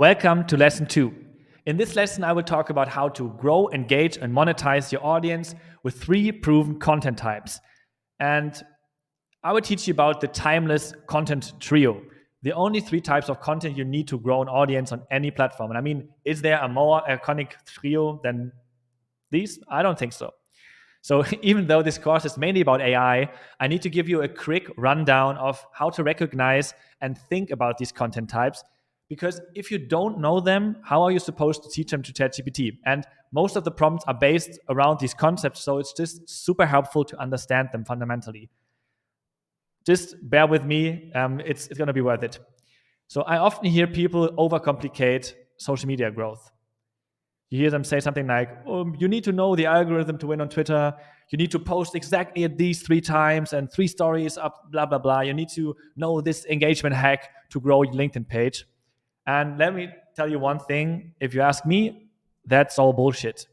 Welcome to lesson 2. In this lesson, I will talk about how to grow, engage, and monetize your audience with 3 proven content types. And I will teach you about the timeless content trio, the only 3 types of content you need to grow an audience on any platform. And I mean, is there a more iconic trio than these? I don't think so. So even though this course is mainly about AI, I need to give you a quick rundown of how to recognize and think about these content types. Because if you don't know them, how are you supposed to teach them to ChatGPT? And most of the prompts are based around these concepts, so it's just super helpful to understand them fundamentally. Just bear with me, it's going to be worth it. So I often hear people overcomplicate social media growth. You hear them say something like, you need to know the algorithm to win on Twitter. You need to post exactly at these 3 times and 3 stories up, blah, blah, blah. You need to know this engagement hack to grow your LinkedIn page. And let me tell you one thing. If you ask me, that's all bullshit.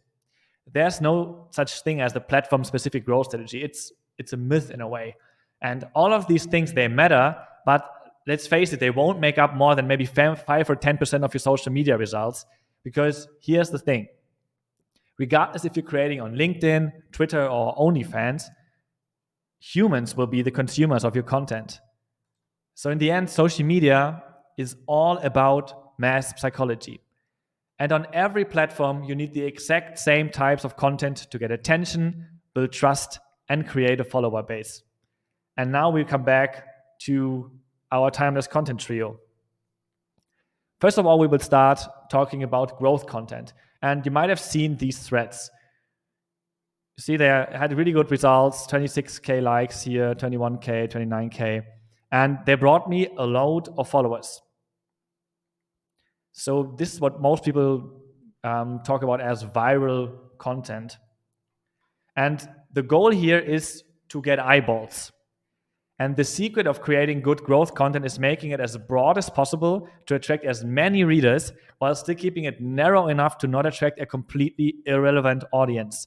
There's no such thing as the platform-specific growth strategy. It's a myth in a way. And all of these things, they matter, but let's face it, they won't make up more than maybe 5 or 10% of your social media results. Because here's the thing. Regardless if you're creating on LinkedIn, Twitter, or OnlyFans, humans will be the consumers of your content. So in the end, social media is all about mass psychology. And on every platform, you need the exact same types of content to get attention, build trust, and create a follower base. And now we come back to our timeless content trio. First of all, we will start talking about growth content. And you might have seen these threads. You see, they had really good results, 26K likes here, 21K, 29K. And they brought me a load of followers. So this is what most people talk about as viral content. And the goal here is to get eyeballs. And the secret of creating good growth content is making it as broad as possible to attract as many readers while still keeping it narrow enough to not attract a completely irrelevant audience.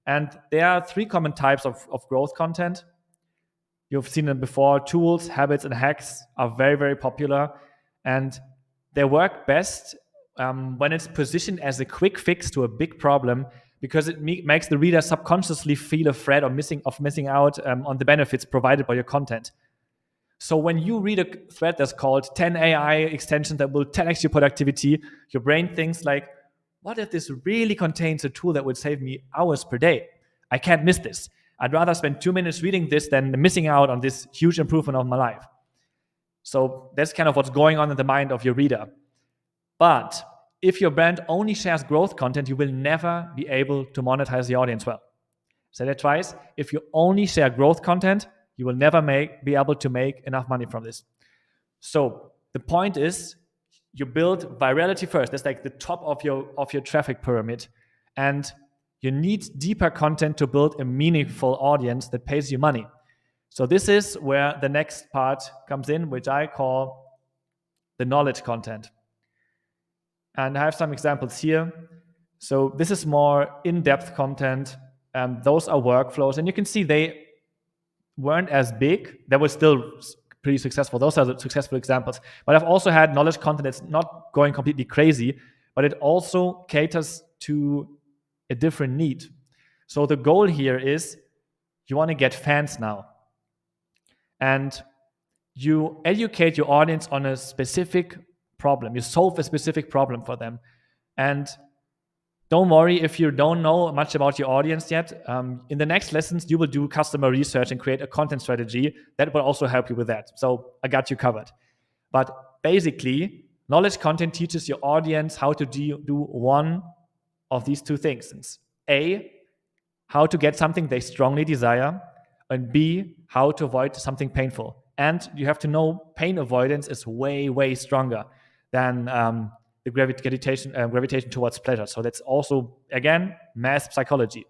And there are 3 common types of growth content. You've seen them before. Tools, habits, and hacks are very, very popular. And they work best when it's positioned as a quick fix to a big problem, because it makes the reader subconsciously feel afraid of missing out on the benefits provided by your content. So when you read a thread that's called 10 AI extensions that will 10x your productivity, your brain thinks like, what if this really contains a tool that would save me hours per day? I can't miss this. I'd rather spend 2 minutes reading this than missing out on this huge improvement of my life. So that's kind of what's going on in the mind of your reader. But if your brand only shares growth content, you will never be able to monetize the audience well. Say that twice. If you only share growth content, you will never be able to make enough money from this. So the point is, you build virality first. That's like the top of your traffic pyramid. And you need deeper content to build a meaningful audience that pays you money. So this is where the next part comes in, which I call the knowledge content. And I have some examples here. So this is more in-depth content. Those are workflows. And you can see they weren't as big. They were still pretty successful. Those are the successful examples. But I've also had knowledge content that's not going completely crazy, but it also caters to a different need. So the goal here is you want to get fans now. And you educate your audience on a specific problem. You solve a specific problem for them. And don't worry if you don't know much about your audience yet. In the next lessons, you will do customer research and create a content strategy that will also help you with that. So I got you covered. But basically, knowledge content teaches your audience how to do one of these 2 things. A, how to get something they strongly desire, and B, how to avoid something painful. And you have to know pain avoidance is way, way stronger than the gravitation towards pleasure. So that's also, again, mass psychology.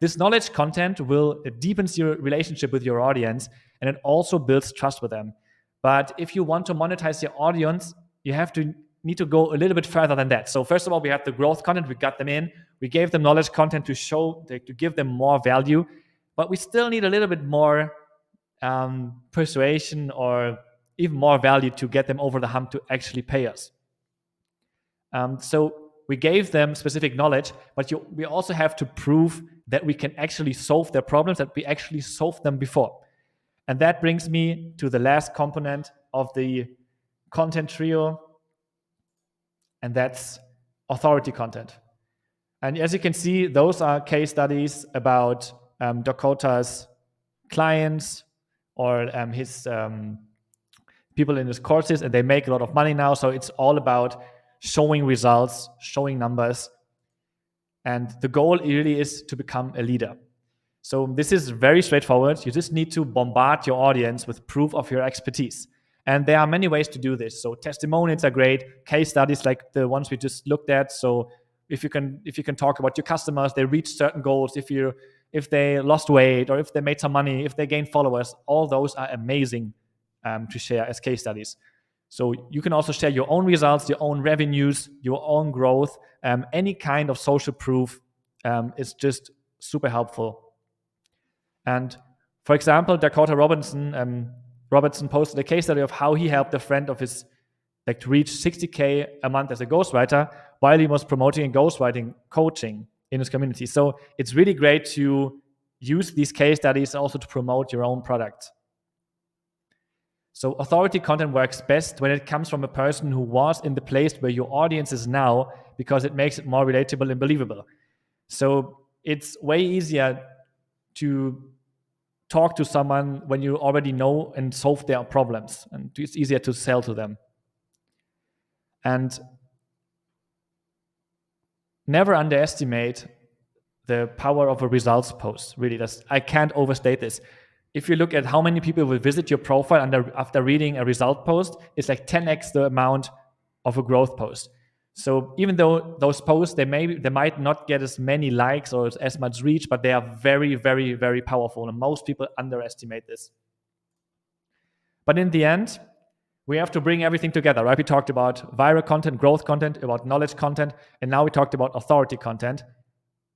This knowledge content it deepens your relationship with your audience, and it also builds trust with them. But if you want to monetize your audience, you need to go a little bit further than that. So first of all, we have the growth content. We got them in. We gave them knowledge content to give them more value. But we still need a little bit more persuasion or even more value to get them over the hump to actually pay us. So we gave them specific knowledge, but we also have to prove that we can actually solve their problems, that we actually solved them before. And that brings me to the last component of the content trio, and that's authority content. And as you can see, those are case studies about Dakota's clients or his people in his courses, and they make a lot of money now. So it's all about showing results, showing numbers. And the goal really is to become a leader. So this is very straightforward. You just need to bombard your audience with proof of your expertise. And there are many ways to do this. So testimonials are great, case studies like the ones we just looked at. So if you can talk about your customers, they reached certain goals, if they lost weight or if they made some money, if they gained followers, all those are amazing to share as case studies. So you can also share your own results, your own revenues, your own growth. Any kind of social proof is just super helpful. And for example, Dakota Robertson posted a case study of how he helped a friend of his to reach 60K a month as a ghostwriter while he was promoting ghostwriting coaching in his community. So it's really great to use these case studies also to promote your own product. So authority content works best when it comes from a person who was in the place where your audience is now, because it makes it more relatable and believable. So it's way easier to talk to someone when you already know and solve their problems, and it's easier to sell to them. And never underestimate the power of a results post. Really, I can't overstate this. If you look at how many people will visit your profile after reading a result post, it's like 10x the amount of a growth post. So even though those posts, they might not get as many likes or as much reach, but they are very, very, very powerful. And most people underestimate this. But in the end, we have to bring everything together, right? We talked about viral content, growth content, about knowledge content, and now we talked about authority content.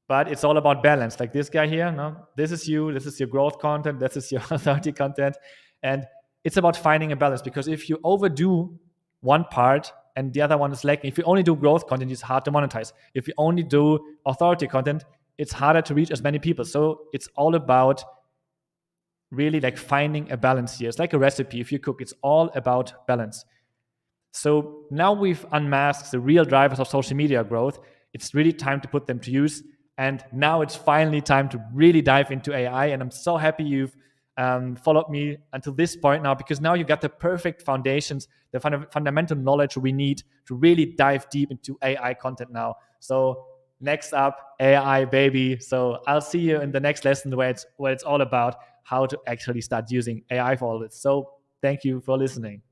But it's all about balance. Like this guy here, no? This is you, this is your growth content, this is your authority content. And it's about finding a balance, because if you overdo one part and the other one is lacking, if you only do growth content, it's hard to monetize. If you only do authority content, it's harder to reach as many people. So it's all about really like finding a balance here. It's like a recipe. If you cook, it's all about balance. So now we've unmasked the real drivers of social media growth. It's really time to put them to use. And now it's finally time to really dive into AI. And I'm so happy you've followed me until this point now, because now you got the perfect foundations, the fundamental knowledge we need to really dive deep into AI content now. So next up, AI, baby. So I'll see you in the next lesson where it's all about how to actually start using AI for all this. So thank you for listening.